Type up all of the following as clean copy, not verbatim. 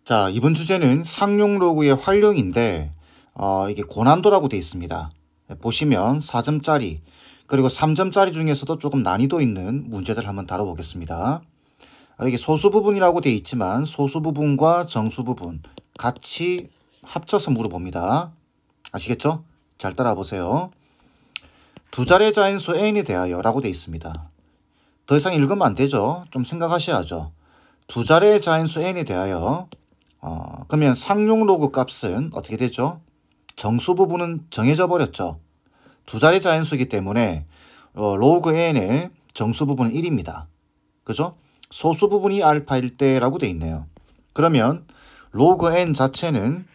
자, 이번 주제는 상용 로그의 활용인데 이게 고난도라고 되어 있습니다. 보시면 4점짜리 그리고 3점짜리 중에서도 조금 난이도 있는 문제들 한번 다뤄보겠습니다. 이게 소수 부분이라고 되어 있지만 소수 부분과 정수 부분 같이 합쳐서 물어봅니다. 아시겠죠? 잘 따라보세요. 두 자리의 자인수 n에 대하여 라고 되어 있습니다. 더 이상 읽으면 안 되죠. 좀 생각하셔야죠. 두 자리의 자인수 n에 대하여 그러면 상용 로그 값은 어떻게 되죠? 정수 부분은 정해져 버렸죠. 두 자리 자연수이기 때문에 로그 n의 정수 부분은 1입니다. 그죠? 소수 부분이 알파일 때라고 되어 있네요. 그러면 로그 n 자체는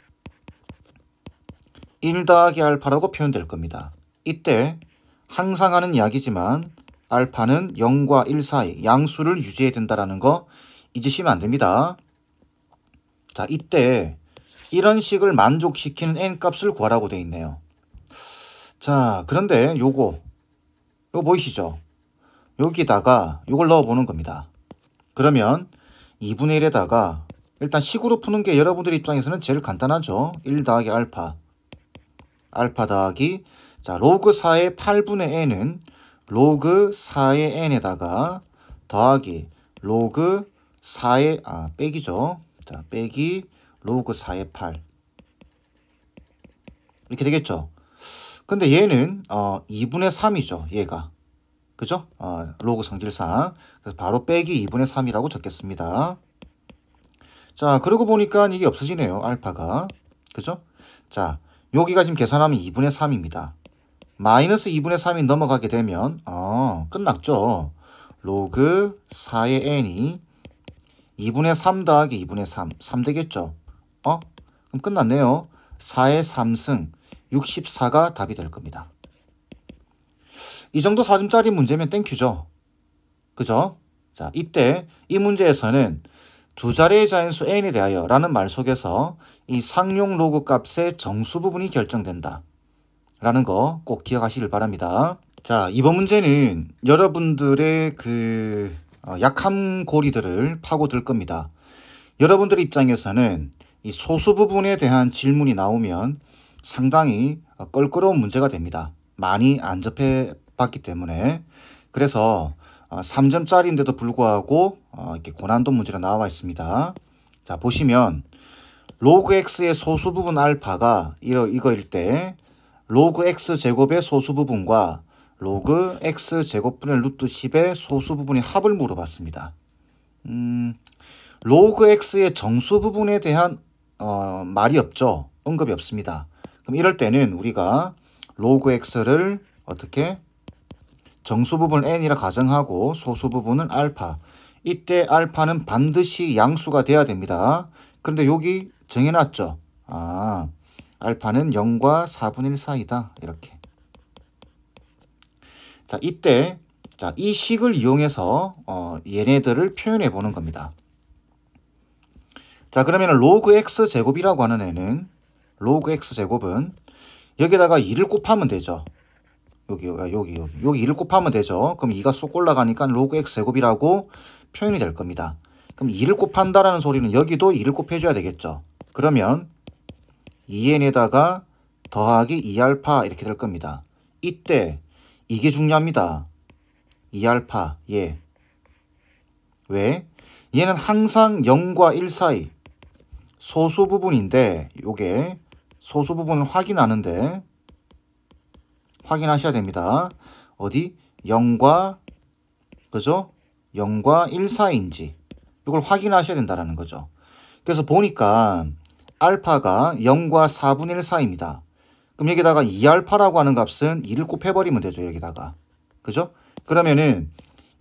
1 더하기 알파라고 표현될 겁니다. 이때 항상 하는 이야기지만 알파는 0과 1 사이 양수를 유지해야 된다는 거 잊으시면 안 됩니다. 자, 이때 이런 식을 만족시키는 n값을 구하라고 되어 있네요. 자, 그런데 요거 보이시죠? 여기다가 요걸 넣어보는 겁니다. 그러면 2분의 1에다가 일단 식으로 푸는 게 여러분들 입장에서는 제일 간단하죠. 1 더하기 알파 더하기 자 로그 4의 8분의 n은 로그 4의 n에다가 더하기 로그 4의 빼기죠. 자, 빼기 로그 4의 8 이렇게 되겠죠. 근데 얘는 2분의 3이죠. 얘가. 그죠? 로그 성질상. 그래서 바로 빼기 2분의 3이라고 적겠습니다. 자, 그러고 보니까 이게 없어지네요. 알파가. 그죠? 자, 여기가 지금 계산하면 2분의 3입니다. 마이너스 2분의 3이 넘어가게 되면 끝났죠. 로그 4의 n이 2분의 3 더하기 2분의 3 되겠죠. 그럼 끝났네요. 4의 3승 64가 답이 될 겁니다. 이 정도 4점짜리 문제면 땡큐죠. 그죠? 자, 이때 이 문제에서는 두 자리의 자연수 n에 대하여 라는 말 속에서 이 상용 로그 값의 정수 부분이 결정된다 라는 거 꼭 기억하시길 바랍니다. 자, 이번 문제는 여러분들의 약함 고리들을 파고들 겁니다. 여러분들 입장에서는 이 소수 부분에 대한 질문이 나오면 상당히 껄끄러운 문제가 됩니다. 많이 안 접해봤기 때문에. 그래서 3점짜리인데도 불구하고 이렇게 고난도 문제로 나와 있습니다. 자, 보시면 로그 x의 소수 부분 알파가 이거일 때 로그 x 제곱의 소수 부분과 로그 x 제곱분의 루트 10의 소수 부분의 합을 물어봤습니다. 로그 x의 정수 부분에 대한 말이 없죠. 언급이 없습니다. 그럼 이럴 때는 우리가 로그 x를 어떻게 정수 부분 n이라 가정하고 소수 부분은 알파. 이때 알파는 반드시 양수가 돼야 됩니다. 그런데 여기 정해놨죠. 알파는 0과 4분의 1 사이다. 이렇게. 자, 이때 이 식을 이용해서 얘네들을 표현해 보는 겁니다. 자, 그러면 로그 x 제곱이라고 하는 애는 로그 x 제곱은 여기다가 2를 곱하면 되죠. 여기 2를 곱하면 되죠. 그럼 2가 쏙 올라가니까 로그 x 제곱이라고 표현이 될 겁니다. 그럼 2를 곱한다라는 소리는 여기도 2를 곱해줘야 되겠죠. 그러면 2n에다가 더하기 2알파 이렇게 될 겁니다. 이때 이게 중요합니다. 2알파 얘. 왜? 얘는 항상 0과 1 사이 소수 부분인데 요게 소수 부분을 확인하는데 확인하셔야 됩니다. 어디? 0과 그죠? 0과 1 사이인지 이걸 확인하셔야 된다는 거죠. 그래서 보니까 알파가 0과 4분의 1 사이입니다. 그럼 여기다가 2알파라고 하는 값은 2를 곱해버리면 되죠. 여기다가. 그죠? 그러면은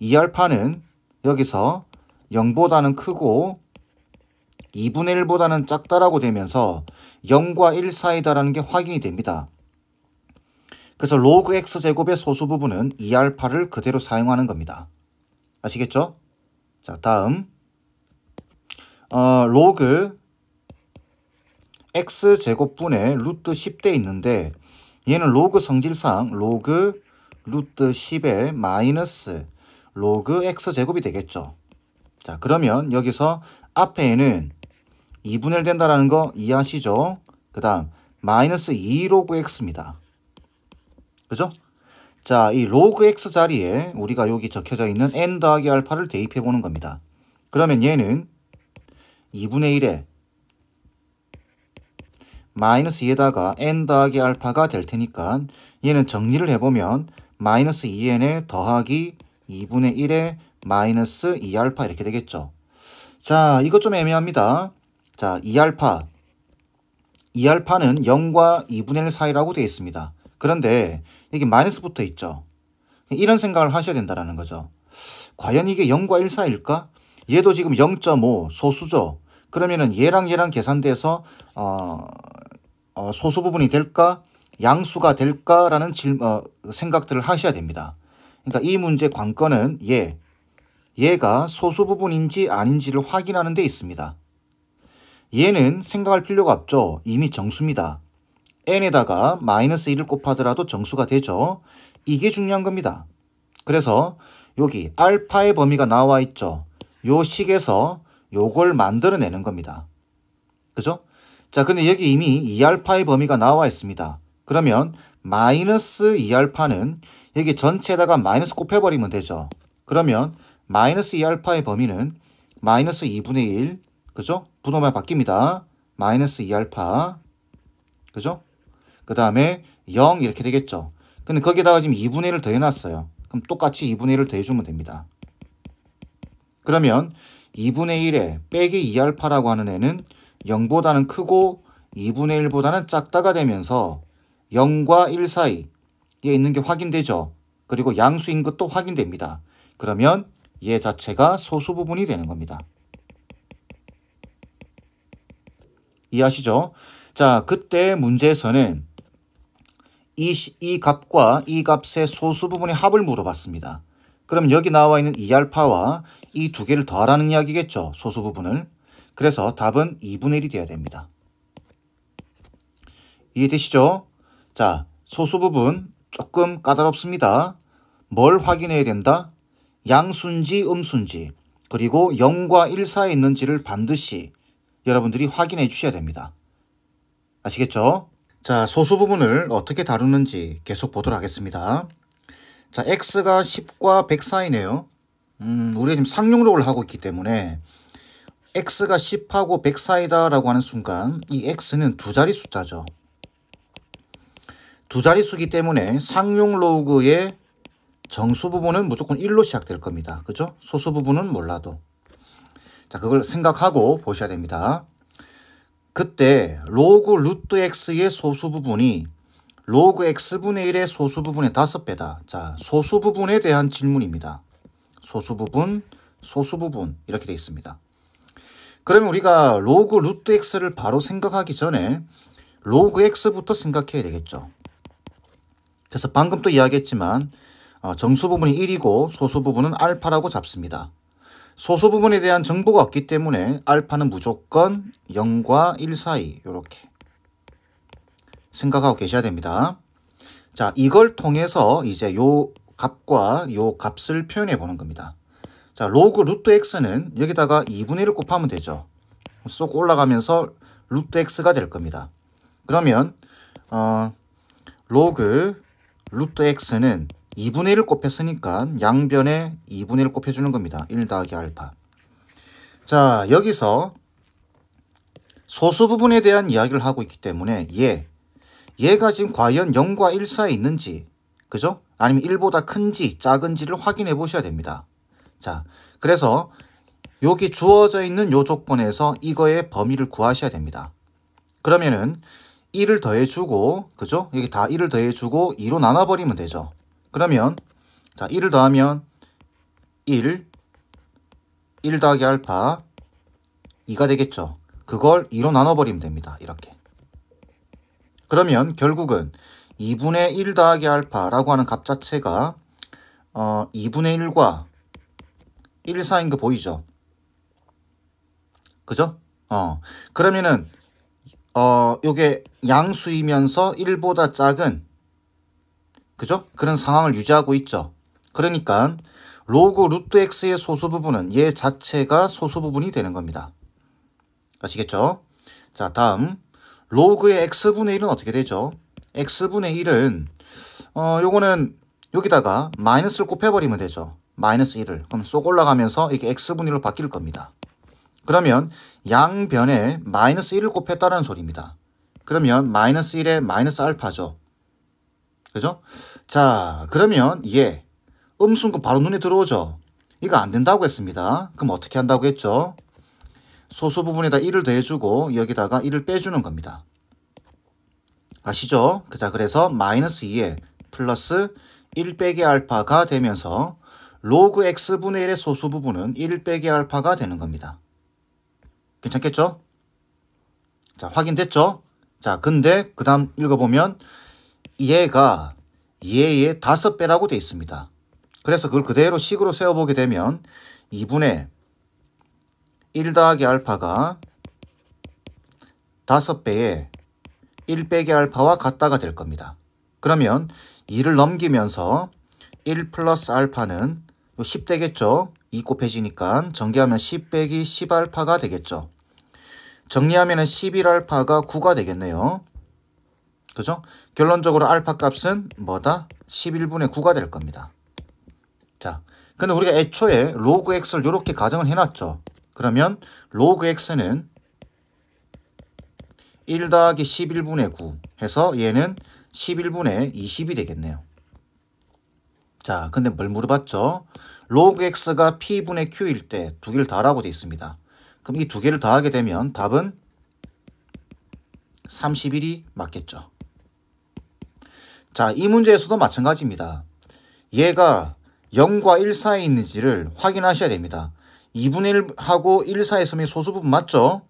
2알파는 여기서 0보다는 크고 2분의 1보다는 작다라고 되면서 0과 1 사이다라는 게 확인이 됩니다. 그래서 로그 x 제곱의 소수 부분은 2알파를 그대로 사용하는 겁니다. 아시겠죠? 자, 다음 로그 x 제곱분의 루트 10대 있는데 얘는 로그 성질상 로그 루트 10의 마이너스 로그 x 제곱이 되겠죠. 자, 그러면 여기서 앞에는 2분의 1 된다라는 거 이해하시죠? 그 다음 마이너스 2 로그 x입니다. 그죠? 자, 이 로그 x 자리에 우리가 여기 적혀져 있는 n 더하기 알파를 대입해 보는 겁니다. 그러면 얘는 2분의 1에 마이너스 2에다가 n 더하기 알파가 될 테니까 얘는 정리를 해보면 마이너스 2n에 더하기 2분의 1에 마이너스 2알파 이렇게 되겠죠. 자, 이것 좀 애매합니다. 자, 2알파. 2알파는 0과 2분의 1 사이라고 되어 있습니다. 그런데 여기 마이너스 붙어 있죠. 이런 생각을 하셔야 된다는 거죠. 과연 이게 0과 1 사이일까? 얘도 지금 0.5 소수죠. 그러면은 얘랑 계산돼서 소수 부분이 될까? 양수가 될까라는 생각들을 하셔야 됩니다. 그러니까 이 문제 관건은 얘가 소수 부분인지 아닌지를 확인하는 데 있습니다. 얘는 생각할 필요가 없죠. 이미 정수입니다. n에다가 마이너스 1을 곱하더라도 정수가 되죠. 이게 중요한 겁니다. 그래서 여기 알파의 범위가 나와 있죠. 요 식에서 요걸 만들어내는 겁니다. 그죠? 자, 근데 여기 이미 2알파의 범위가 나와 있습니다. 그러면 마이너스 2알파는 여기 전체에다가 마이너스 곱해버리면 되죠. 그러면 마이너스 2알파의 범위는 마이너스 2분의 1, 그죠? 부동만 바뀝니다. 마이너스 2알파, 그죠? 그 다음에 0 이렇게 되겠죠. 근데 거기에다가 지금 2분의 1을 더해놨어요. 그럼 똑같이 2분의 1을 더해주면 됩니다. 그러면 2분의 1에 빼기 2알파라고 하는 애는 0보다는 크고 2분의 1보다는 작다가 되면서 0과 1 사이에 있는 게 확인되죠. 그리고 양수인 것도 확인됩니다. 그러면 얘 자체가 소수 부분이 되는 겁니다. 이해하시죠? 자, 그때 문제에서는 이 값과 이 값의 소수 부분의 합을 물어봤습니다. 그럼 여기 나와 있는 2알파와 이 두 개를 더하라는 이야기겠죠. 소수 부분을. 그래서 답은 2분의 1이 돼야 됩니다. 이해되시죠? 자, 소수 부분 조금 까다롭습니다. 뭘 확인해야 된다? 양수인지 음수인지 그리고 0과 1 사이에 있는지를 반드시 여러분들이 확인해 주셔야 됩니다. 아시겠죠? 자, 소수 부분을 어떻게 다루는지 계속 보도록 하겠습니다. 자, x가 10과 100 사이네요. 우리가 지금 상용록을 하고 있기 때문에 x가 10하고 100 사이다라고 하는 순간 이 x는 두 자리 숫자죠. 두 자릿수기 때문에 상용 로그의 정수 부분은 무조건 1로 시작될 겁니다. 그죠? 소수 부분은 몰라도. 자, 그걸 생각하고 보셔야 됩니다. 그때 로그 루트 x의 소수 부분이 로그 x분의 1의 소수 부분의 5배다. 자, 소수 부분에 대한 질문입니다. 소수 부분 이렇게 되어 있습니다. 그러면 우리가 로그 루트 x를 바로 생각하기 전에 로그 x부터 생각해야 되겠죠. 그래서 방금 또 이야기했지만 정수 부분이 1이고 소수 부분은 알파라고 잡습니다. 소수 부분에 대한 정보가 없기 때문에 알파는 무조건 0과 1 사이 이렇게 생각하고 계셔야 됩니다. 자, 이걸 통해서 이제 요 값과 요 값을 표현해 보는 겁니다. 자, 로그 루트 x는 여기다가 2분의 1을 곱하면 되죠. 쏙 올라가면서 루트 x가 될 겁니다. 그러면 로그 루트 x는 2분의 1을 곱했으니까 양변에 2분의 1을 곱해주는 겁니다. 1 더하기 알파. 자, 여기서 소수 부분에 대한 이야기를 하고 있기 때문에 얘가 지금 과연 0과 1 사이에 있는지, 그죠? 아니면 1보다 큰지 작은지를 확인해 보셔야 됩니다. 자, 그래서 여기 주어져 있는 요 조건에서 이거의 범위를 구하셔야 됩니다. 그러면은 1을 더해주고, 그죠? 여기 다 1을 더해주고 2로 나눠버리면 되죠. 그러면 자, 1을 더하면 1 더하기 알파 2가 되겠죠. 그걸 2로 나눠버리면 됩니다. 이렇게. 그러면 결국은 2분의 1 더하기 알파라고 하는 값 자체가 2분의 1과 1 사이인 거 보이죠? 그죠? 그러면은 요게 양수이면서 1보다 작은, 그죠? 그런 상황을 유지하고 있죠. 그러니까 로그 루트 x의 소수 부분은 얘 자체가 소수 부분이 되는 겁니다. 아시겠죠? 자, 다음 로그의 x분의 1은 어떻게 되죠? x분의 1은 요거는 여기다가 마이너스를 곱해버리면 되죠. 마이너스 1을. 그럼 쏙 올라가면서 이게 x분의 1로 바뀔 겁니다. 그러면 양변에 마이너스 1을 곱했다는 소리입니다. 그러면 마이너스 1에 마이너스 알파죠. 그죠? 자, 그러면 얘 음수는 바로 눈에 들어오죠. 이거 안 된다고 했습니다. 그럼 어떻게 한다고 했죠? 소수 부분에다 1을 더해주고 여기다가 1을 빼주는 겁니다. 아시죠? 자, 그래서 마이너스 2에 플러스 1 빼기 알파가 되면서 로그 x분의 1의 소수 부분은 1 빼기 알파가 되는 겁니다. 괜찮겠죠? 자, 확인됐죠? 자, 근데 그 다음 읽어보면 얘가 얘의 5배라고 되어 있습니다. 그래서 그걸 그대로 식으로 세워보게 되면 2분의 1 더하기 알파가 5배에 1 빼기 알파와 같다가 될 겁니다. 그러면 2를 넘기면서 1 플러스 알파는 10 되겠죠? 2 곱해지니까 정리하면 10 빼기 10 알파가 되겠죠. 정리하면 11알파가 9가 되겠네요. 그죠? 결론적으로 알파 값은 뭐다? 11분의 9가 될 겁니다. 자, 근데 우리가 애초에 로그 x를 이렇게 가정을 해놨죠. 그러면 로그 x는 1 더하기 11분의 9 해서 얘는 11분의 20이 되겠네요. 자, 근데 뭘 물어봤죠? 로그 x가 p분의 q일 때 두 개를 더하라고 되어 있습니다. 그럼 이 두 개를 더하게 되면 답은 31이 맞겠죠. 자, 이 문제에서도 마찬가지입니다. 얘가 0과 1 사이에 있는지를 확인하셔야 됩니다. 2분의 1하고 1 사이에 있으면 소수 부분 맞죠?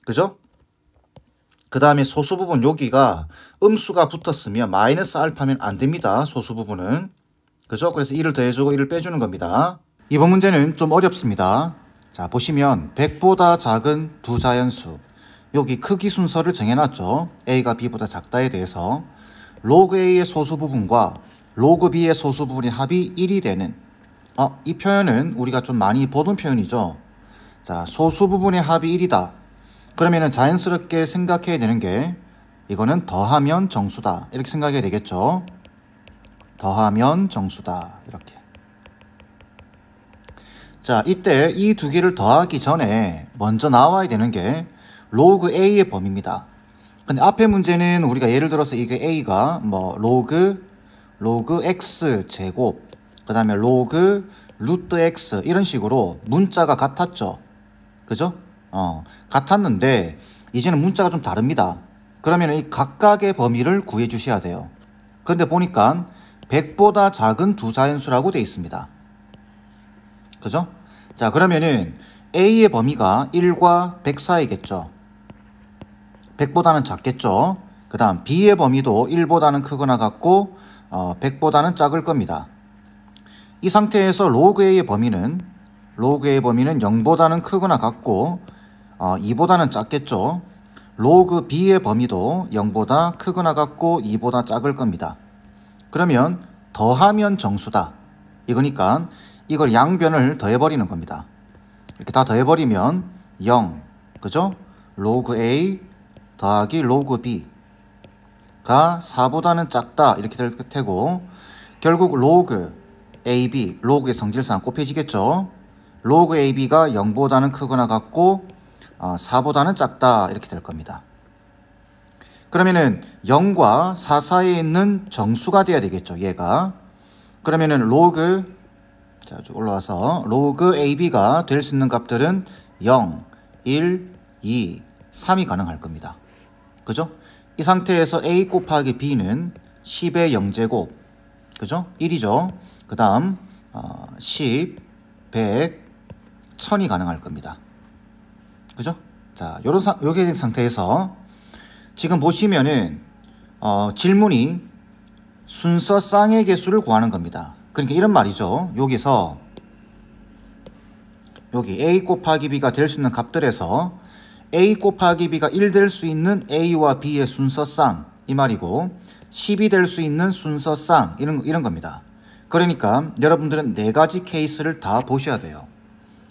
그죠? 그 다음에 소수 부분 여기가 음수가 붙었으면 마이너스 알파면 안 됩니다. 소수 부분은. 그죠? 그래서 1을 더해주고 1을 빼주는 겁니다. 이번 문제는 좀 어렵습니다. 자, 보시면 100보다 작은 두 자연수. 여기 크기 순서를 정해놨죠. A가 B보다 작다에 대해서 로그 A의 소수 부분과 로그 B의 소수 부분의 합이 1이 되는 이 표현은 우리가 좀 많이 보던 표현이죠. 자, 소수 부분의 합이 1이다. 그러면은 자연스럽게 생각해야 되는 게 이거는 더하면 정수다. 이렇게 생각해야 되겠죠. 더하면 정수다. 이렇게. 자, 이때 이 두 개를 더하기 전에 먼저 나와야 되는 게 로그 A의 범위입니다. 근데 앞에 문제는 우리가 예를 들어서 이게 A가 뭐 로그 X 제곱 그 다음에 로그 루트 X 이런 식으로 문자가 같았죠. 그죠? 같았는데 이제는 문자가 좀 다릅니다. 그러면 이 각각의 범위를 구해 주셔야 돼요. 그런데 보니까 100보다 작은 두 자연수라고 되어 있습니다. 그죠? 자, 그러면은 A의 범위가 1과 100 사이겠죠. 100보다는 작겠죠. 그 다음 B의 범위도 1보다는 크거나 같고 100보다는 작을 겁니다. 이 상태에서 로그 A의 범위는 0보다는 크거나 같고 2보다는 작겠죠. 로그 B의 범위도 0보다 크거나 같고 2보다 작을 겁니다. 그러면 더하면 정수다. 이거니까 이걸 양변을 더해버리는 겁니다. 이렇게 다 더해버리면 0, 그죠? 로그 A 더하기 로그 B가 4보다는 작다. 이렇게 될 테고 결국 로그 AB, 로그의 성질상 곱해지겠죠? 로그 AB가 0보다는 크거나 같고 4보다는 작다. 이렇게 될 겁니다. 그러면은 0과 4 사이에 있는 정수가 돼야 되겠죠. 얘가. 그러면은 로그 자, 쭉 올라와서 로그 AB가 될 수 있는 값들은 0, 1, 2, 3이 가능할 겁니다. 그죠? 이 상태에서 A 곱하기 B는 10의 0제곱. 그죠? 1이죠. 그 다음 10, 100, 1000이 가능할 겁니다. 그죠? 자, 요렇게 된 상태에서 지금 보시면은 질문이 순서 쌍의 개수를 구하는 겁니다. 그러니까 이런 말이죠. 여기서 여기 A 곱하기 B가 될 수 있는 값들에서 A 곱하기 B가 1 될 수 있는 A와 B의 순서 쌍 이 말이고 10이 될 수 있는 순서 쌍 이런 겁니다. 그러니까 여러분들은 4가지 케이스를 다 보셔야 돼요.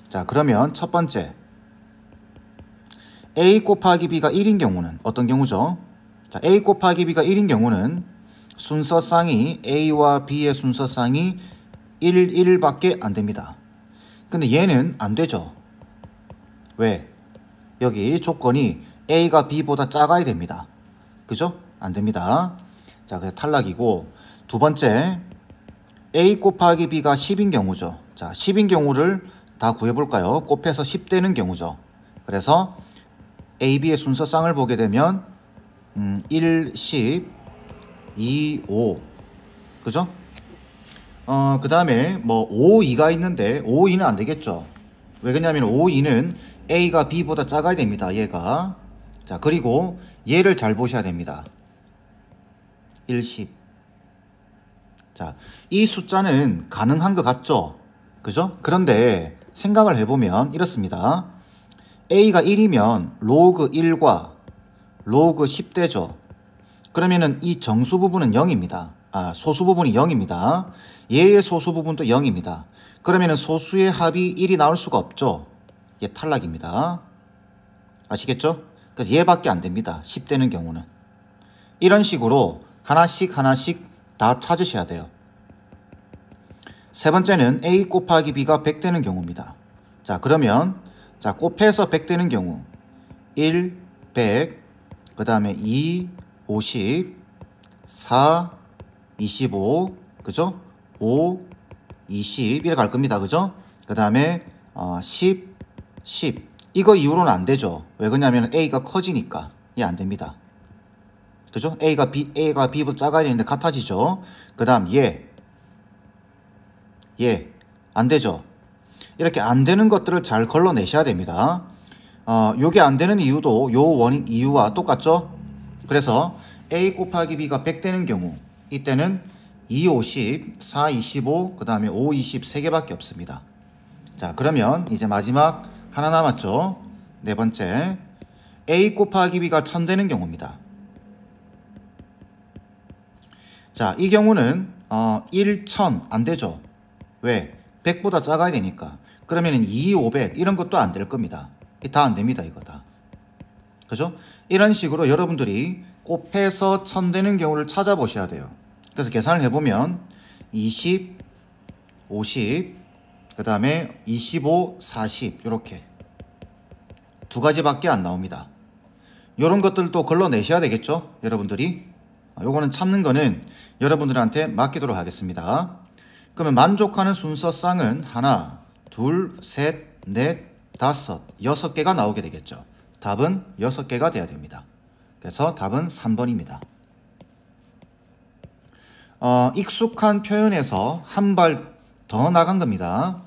자, 그러면 첫 번째 a 곱하기 b가 1인 경우는 어떤 경우죠? 자, a 곱하기 b가 1인 경우는 순서쌍이 a와 b의 순서쌍이 1, 1밖에 안 됩니다. 근데 얘는 안 되죠. 왜? 여기 조건이 a가 b보다 작아야 됩니다. 그죠? 안 됩니다. 자, 그래서 탈락이고, 두 번째, a 곱하기 b가 10인 경우죠. 자, 10인 경우를 다 구해볼까요? 곱해서 10 되는 경우죠. 그래서 a, b의 순서쌍을 보게 되면 1, 10, 2, 5 그죠? 그 다음에 뭐 5, 2가 있는데 5, 2는 안 되겠죠. 왜 그러냐면 5, 2는 a가 b보다 작아야 됩니다. 얘가. 자, 그리고 얘를 잘 보셔야 됩니다. 1, 10. 자, 이 숫자는 가능한 것 같죠? 그죠? 그런데 생각을 해보면 이렇습니다. a가 1이면 로그 1과 로그 10 되죠. 그러면은 이 정수 부분은 0입니다. 소수 부분이 0입니다. 얘의 소수 부분도 0입니다. 그러면은 소수의 합이 1이 나올 수가 없죠. 얘 탈락입니다. 아시겠죠? 그래서 얘밖에 안 됩니다. 10 되는 경우는. 이런 식으로 하나씩 다 찾으셔야 돼요. 세 번째는 a 곱하기 b가 100 되는 경우입니다. 자, 그러면 자, 곱해서 100 되는 경우 1, 100, 그 다음에 2, 50, 4, 25, 그죠? 5, 20 이렇게 갈 겁니다. 그죠? 그 다음에 10, 10 이거 이후로는 안 되죠. 왜 그러냐면 a가 커지니까 얘 안 됩니다. 그죠? a가 b보다 작아야 되는데 같아지죠. 그 다음 얘 안 되죠. 이렇게 안 되는 것들을 잘 걸러내셔야 됩니다. 요게 안 되는 이유도 요 원인 이유와 똑같죠? 그래서 a 곱하기 b가 100 되는 경우 이때는 2, 50, 4, 25, 그 다음에 5, 20 3개밖에 없습니다. 자, 그러면 이제 마지막 하나 남았죠? 네 번째, a 곱하기 b가 1000 되는 경우입니다. 자, 이 경우는 1, 1000 안 되죠. 왜? 100보다 작아야 되니까. 그러면 2, 500 이런 것도 안 될 겁니다. 다 안 됩니다. 이거 다. 그죠? 이런 식으로 여러분들이 곱해서 1000 되는 경우를 찾아보셔야 돼요. 그래서 계산을 해보면 20, 50, 그 다음에 25, 40 이렇게 두 가지밖에 안 나옵니다. 이런 것들도 걸러내셔야 되겠죠? 여러분들이. 요거는 찾는 거는 여러분들한테 맡기도록 하겠습니다. 그러면 만족하는 순서쌍은 하나, 둘, 셋, 넷, 다섯, 6개가 나오게 되겠죠. 답은 6개가 돼야 됩니다. 그래서 답은 3번입니다. 익숙한 표현에서 한 발 더 나간 겁니다.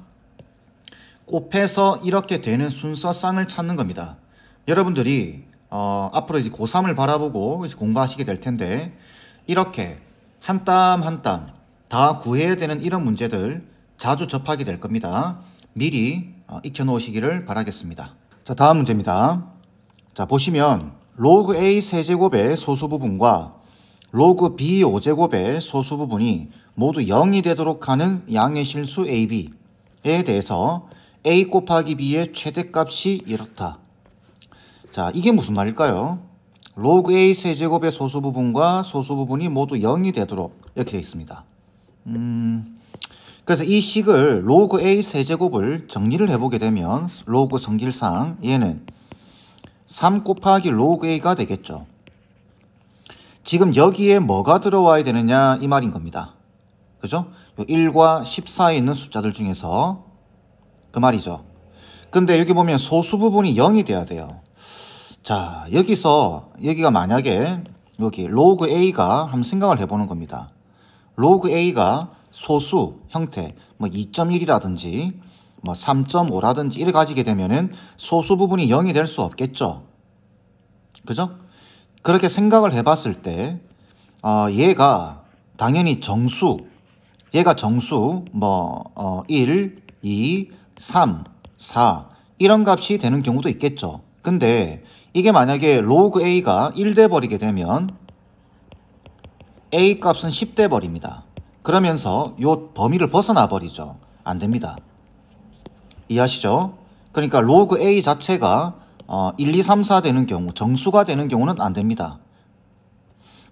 곱해서 이렇게 되는 순서쌍을 찾는 겁니다. 여러분들이 앞으로 이제 고3을 바라보고 이제 공부하시게 될 텐데 이렇게 한 땀 한 땀 다 구해야 되는 이런 문제들 자주 접하게 될 겁니다. 미리 익혀 놓으시기를 바라겠습니다. 자, 다음 문제입니다. 자, 보시면 로그 a 세제곱의 소수 부분과 로그 b 5제곱의 소수 부분이 모두 0이 되도록 하는 양의 실수 ab에 대해서 a 곱하기 b의 최대값이 이렇다. 자, 이게 무슨 말일까요? 로그 a 세제곱의 소수 부분과 소수 부분이 모두 0이 되도록 이렇게 되어 있습니다. 그래서 이 식을 로그 a 세제곱을 정리를 해보게 되면 로그 성질상 얘는 3 곱하기 로그 a가 되겠죠. 지금 여기에 뭐가 들어와야 되느냐 이 말인 겁니다. 그죠? 1과 10 사이에 있는 숫자들 중에서 그 말이죠. 근데 여기 보면 소수 부분이 0이 돼야 돼요. 자, 여기가 만약에 여기 로그 a가 한번 생각을 해보는 겁니다. 로그 a가 소수 형태 뭐 2.1이라든지 뭐 3.5라든지 이래 가지게 되면은 소수 부분이 0이 될 수 없겠죠. 그죠? 그렇게 생각을 해봤을 때 얘가 당연히 얘가 정수 뭐 1, 2, 3, 4 이런 값이 되는 경우도 있겠죠. 근데 이게 만약에 로그 a가 1 돼 버리게 되면 a 값은 10 돼 버립니다. 그러면서 요 범위를 벗어나 버리죠. 안 됩니다. 이해하시죠? 그러니까 로그 a 자체가 1, 2, 3, 4 되는 경우, 정수가 되는 경우는 안 됩니다.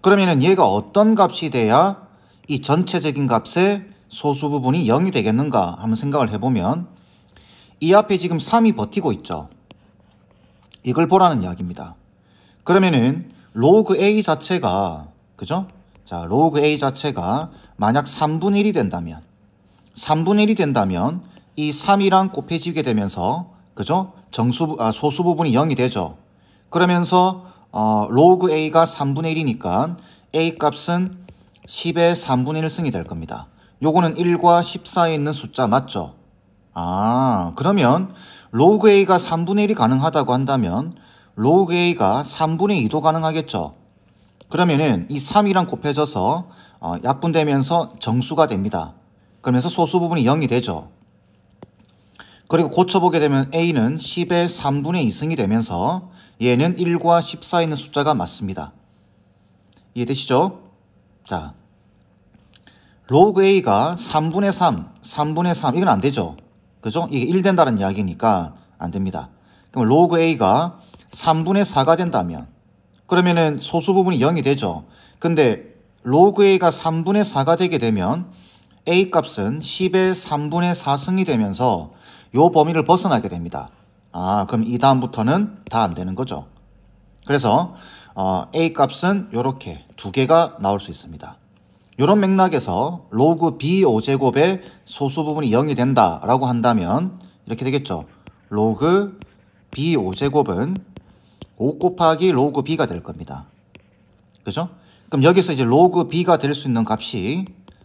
그러면은 얘가 어떤 값이 돼야 이 전체적인 값의 소수 부분이 0이 되겠는가 한번 생각을 해보면 이 앞에 지금 3이 버티고 있죠. 이걸 보라는 이야기입니다. 그러면은 로그 A 자체가, 그죠? 자, 로그 A 자체가 만약 3분의 1이 된다면, 3분의 1이 된다면 이 3이랑 곱해지게 되면서, 그죠? 소수 부분이 0이 되죠. 그러면서 로그 A가 3분의 1이니까 A 값은 10의 3분의 1승이 될 겁니다. 요거는 1과 10 사이에 있는 숫자 맞죠? 그러면 로그 A가 3분의 1이 가능하다고 한다면 로그 A가 3분의 2도 가능하겠죠? 그러면은 이 3이랑 곱해져서 약분되면서 정수가 됩니다. 그러면서 소수 부분이 0이 되죠. 그리고 고쳐보게 되면 A는 10의 3분의 2승이 되면서 얘는 1과 10 사이에 있는 숫자가 맞습니다. 이해되시죠? 자, 로그 A가 3분의 3 이건 안 되죠. 그죠? 이게 1 된다는 이야기니까 안 됩니다. 그럼 로그 A가 3분의 4가 된다면 그러면은 소수 부분이 0이 되죠. 근데 로그 A가 3분의 4가 되게 되면 A 값은 10의 3분의 4승이 되면서 요 범위를 벗어나게 됩니다. 그럼 이 다음부터는 다 안 되는 거죠. 그래서 A 값은 이렇게 두 개가 나올 수 있습니다. 이런 맥락에서 로그 B5제곱의 소수 부분이 0이 된다라고 한다면 이렇게 되겠죠. 로그 B5제곱은 5 곱하기 로그 B가 될 겁니다. 그죠? 그럼 여기서 이제 로그 B가 될 수 있는 값이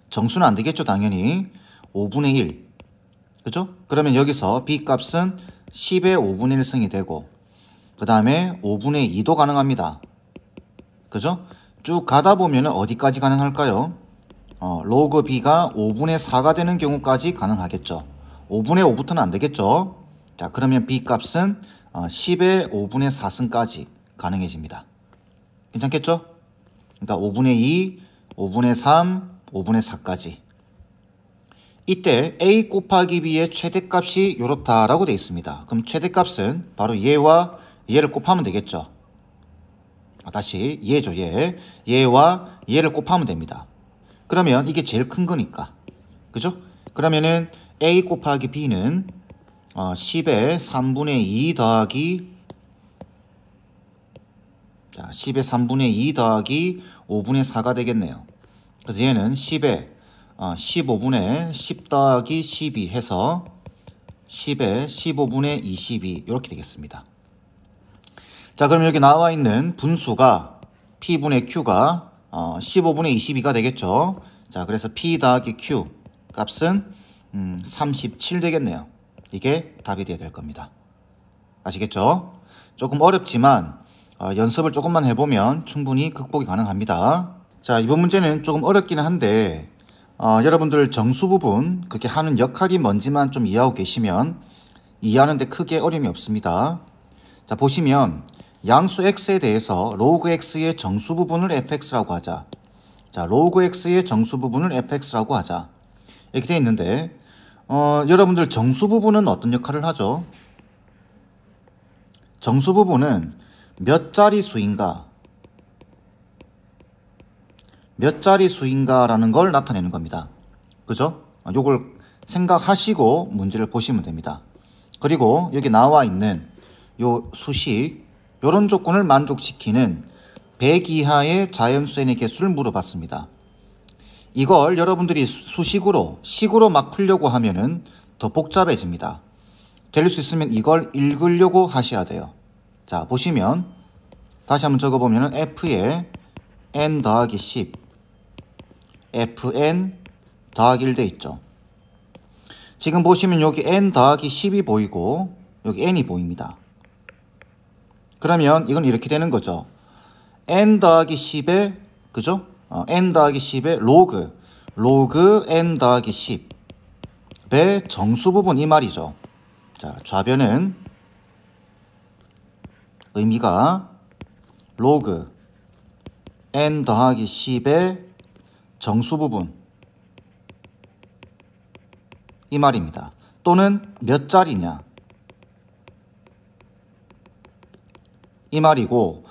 정수는 안 되겠죠, 당연히. 5분의 1. 그죠? 그러면 여기서 B 값은 10의 5분의 1승이 되고 그 다음에 5분의 2도 가능합니다. 그죠? 쭉 가다 보면 어디까지 가능할까요? 로그 B가 5분의 4가 되는 경우까지 가능하겠죠. 5분의 5부터는 안 되겠죠. 자, 그러면 B 값은 10의 5분의 4승까지 가능해집니다. 괜찮겠죠? 그러니까 5분의 2, 5분의 3, 5분의 4까지. 이때 A 곱하기 B의 최대값이 이렇다라고 되어 있습니다. 그럼 최대값은 바로 얘와 얘를 곱하면 되겠죠. 다시 얘죠, 얘. 얘와 얘를 곱하면 됩니다. 그러면 이게 제일 큰 거니까. 그죠? 그러면은 A 곱하기 B는 10의 3분의 2 더하기 10의 3분의 2 더하기 5분의 4가 되겠네요. 그래서 얘는 10의 15분의 10 더하기 12 해서 10의 15분의 22 이렇게 되겠습니다. 자, 그럼 여기 나와 있는 분수가 P분의 Q가 15분의 22가 되겠죠. 자, 그래서 P 더하기 Q 값은 37 되겠네요. 이게 답이 되어야 될 겁니다. 아시겠죠? 조금 어렵지만 연습을 조금만 해보면 충분히 극복이 가능합니다. 자, 이번 문제는 조금 어렵기는 한데 여러분들 정수 부분 그렇게 하는 역할이 뭔지만 좀 이해하고 계시면 이해하는데 크게 어려움이 없습니다. 자, 보시면 양수 x에 대해서 로그 x의 정수 부분을 fx라고 하자. 자, 로그 x의 정수 부분을 fx라고 하자. 이렇게 되어 있는데 여러분들 정수 부분은 어떤 역할을 하죠? 정수 부분은 몇 자리 수인가 라는 걸 나타내는 겁니다. 그죠? 요걸 생각하시고 문제를 보시면 됩니다. 그리고 여기 나와 있는 요 수식 요런 조건을 만족시키는 100 이하의 자연수 n의 개수를 물어봤습니다. 이걸 여러분들이 식으로 막 풀려고 하면은 더 복잡해집니다. 될 수 있으면 이걸 읽으려고 하셔야 돼요. 자, 보시면 다시 한번 적어보면은 f에 n 더하기 10 fn 더하기 1 돼 있죠. 지금 보시면 여기 n 더하기 10이 보이고 여기 n이 보입니다. 그러면 이건 이렇게 되는 거죠. n 더하기 10에 그죠? n 더하기 10에 로그 n 더하기 10의 정수 부분 이 말이죠. 자, 좌변은 의미가 로그 n 더하기 10의 정수 부분 이 말입니다. 또는 몇 자리냐? 이 말이고,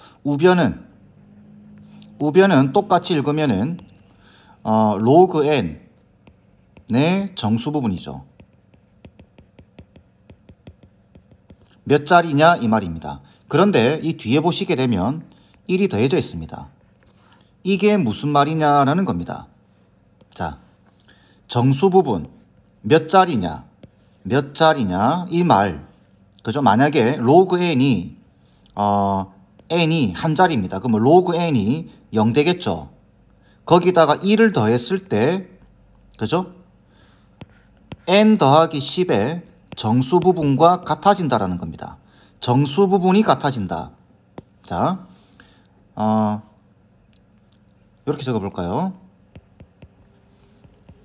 우변은 똑같이 읽으면은 로그 n의 정수 부분이죠. 몇 자리냐 이 말입니다. 그런데 이 뒤에 보시게 되면 1이 더해져 있습니다. 이게 무슨 말이냐라는 겁니다. 자, 정수 부분 몇 자리냐 이 말, 그죠? 만약에 로그 n이 n이 한 자리입니다. 그러면 로그 n이 0 되겠죠. 거기다가 1을 더했을 때, 그죠? n 더하기 10의 정수 부분과 같아진다라는 겁니다. 정수 부분이 같아진다. 자, 이렇게 적어볼까요?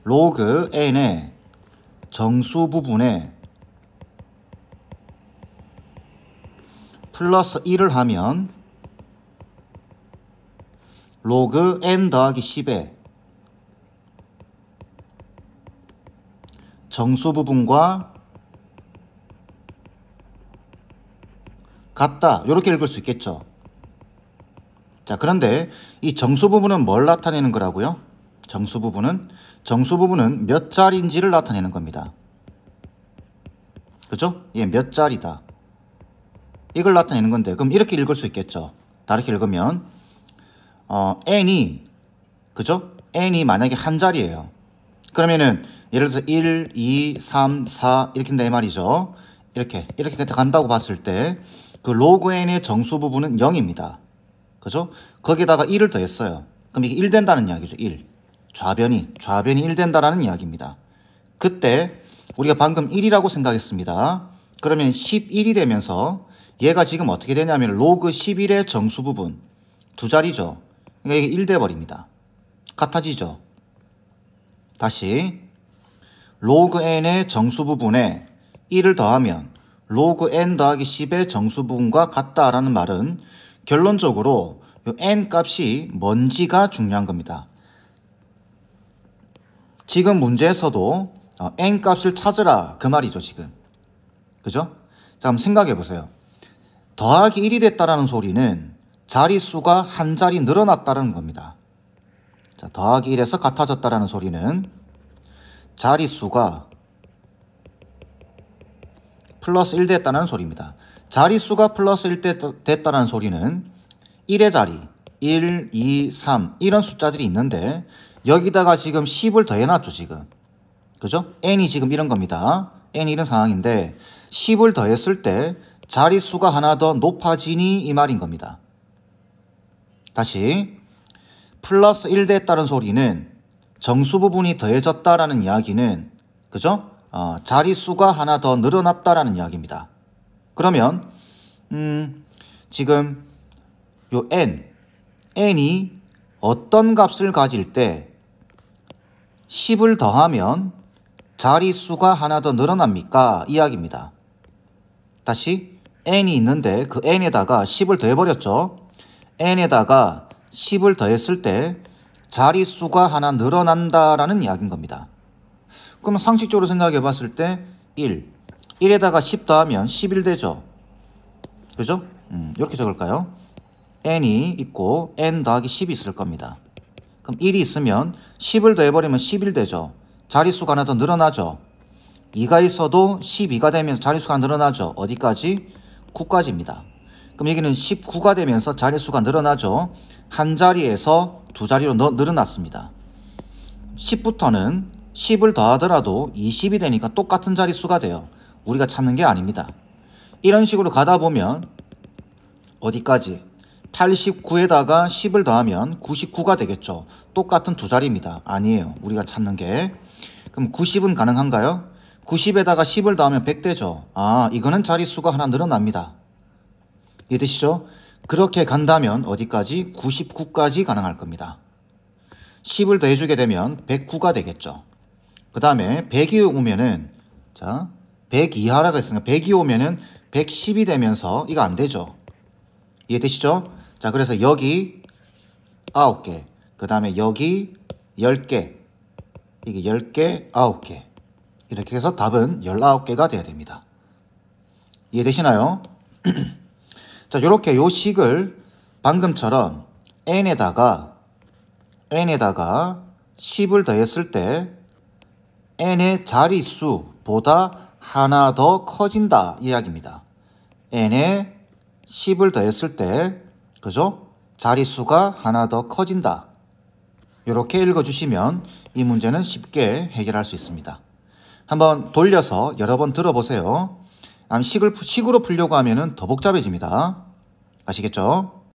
로그 n의 정수 부분에 플러스 1을 하면 로그 n 더하기 10의 정수 부분과 같다. 이렇게 읽을 수 있겠죠. 자, 그런데 이 정수 부분은 뭘 나타내는 거라고요? 정수 부분은 몇 자리인지를 나타내는 겁니다. 그죠? 예, 몇 자리다. 이걸 나타내는 건데, 그럼 이렇게 읽을 수 있겠죠. 다르게 읽으면 n이, 그죠? n이 만약에 한 자리예요. 그러면은 예를 들어서 1, 2, 3, 4 이렇게 된다 이 말이죠. 이렇게 간다고 봤을 때 그 로그 n의 정수 부분은 0입니다. 그죠? 거기다가 1을 더했어요. 그럼 이게 1 된다는 이야기죠. 1. 좌변이 1 된다라는 이야기입니다. 그때 우리가 방금 1이라고 생각했습니다. 그러면 11이 되면서 얘가 지금 어떻게 되냐면 로그 11의 정수 부분 두 자리죠. 그러니까 이게 1 돼 버립니다. 같아지죠. 다시 로그 n의 정수 부분에 1을 더하면 로그 n 더하기 10의 정수 부분과 같다라는 말은 결론적으로 이 n 값이 뭔지가 중요한 겁니다. 지금 문제에서도 n 값을 찾으라 그 말이죠, 지금. 그죠? 자, 한번 생각해 보세요. 더하기 1이 됐다라는 소리는 자릿수가 한 자리 늘어났다는 겁니다. 자, 더하기 1에서 같아졌다라는 소리는 자릿수가 플러스 1 됐다는 소리입니다. 자릿수가 플러스 1 됐다는 소리는 1의 자리, 1, 2, 3 이런 숫자들이 있는데 여기다가 지금 10을 더해놨죠, 지금. 그죠? n이 지금 이런 겁니다. n이 이런 상황인데 10을 더했을 때 자릿수가 하나 더 높아지니 이 말인 겁니다. 다시 플러스 1 됐다는 소리는 정수 부분이 더해졌다라는 이야기는, 그죠? 자릿수가 하나 더 늘어났다라는 이야기입니다. 그러면 지금 요 n이 어떤 값을 가질 때 10을 더하면 자릿수가 하나 더 늘어납니까? 이야기입니다. 다시 n이 있는데 그 n에다가 10을 더해버렸죠. n에다가 10을 더했을 때 자릿수가 하나 늘어난다라는 이야기인 겁니다. 그럼 상식적으로 생각해 봤을 때 1에다가 10 더하면 11 되죠. 그죠? 이렇게 적을까요? n이 있고 n 더하기 10이 있을 겁니다. 그럼 1이 있으면 10을 더해버리면 11 되죠. 자릿수가 하나 더 늘어나죠. 2가 있어도 12가 되면서 자릿수가 늘어나죠. 어디까지? 9까지입니다. 그럼 여기는 19가 되면서 자릿수가 늘어나죠. 한 자리에서 두 자리로 늘어났습니다. 10부터는 10을 더하더라도 20이 되니까 똑같은 자릿수가 돼요. 우리가 찾는 게 아닙니다. 이런 식으로 가다 보면 어디까지? 89에다가 10을 더하면 99가 되겠죠. 똑같은 두 자리입니다. 아니에요. 우리가 찾는 게. 그럼 90은 가능한가요? 90에다가 10을 더하면 100 되죠. 이거는 자릿수가 하나 늘어납니다. 이해되시죠? 그렇게 간다면 어디까지? 99까지 가능할 겁니다. 10을 더해주게 되면 109가 되겠죠. 그 다음에 100이 오면은, 자, 100 이하라고 했으니까 100이 오면은 110이 되면서 이거 안 되죠. 이해되시죠? 자, 그래서 여기 9개, 그 다음에 여기 10개, 이게 10개, 9개. 이렇게 해서 답은 19개가 돼야 됩니다. 이해되시나요? 자, 이렇게 요 식을 방금처럼 n에다가 10을 더했을 때 n의 자릿수보다 하나 더 커진다 이야기입니다. n에 10을 더했을 때 그죠? 자릿수가 하나 더 커진다. 이렇게 읽어주시면 이 문제는 쉽게 해결할 수 있습니다. 한번 돌려서 여러 번 들어보세요. 식으로 풀려고 하면 더 복잡해집니다. 아시겠죠?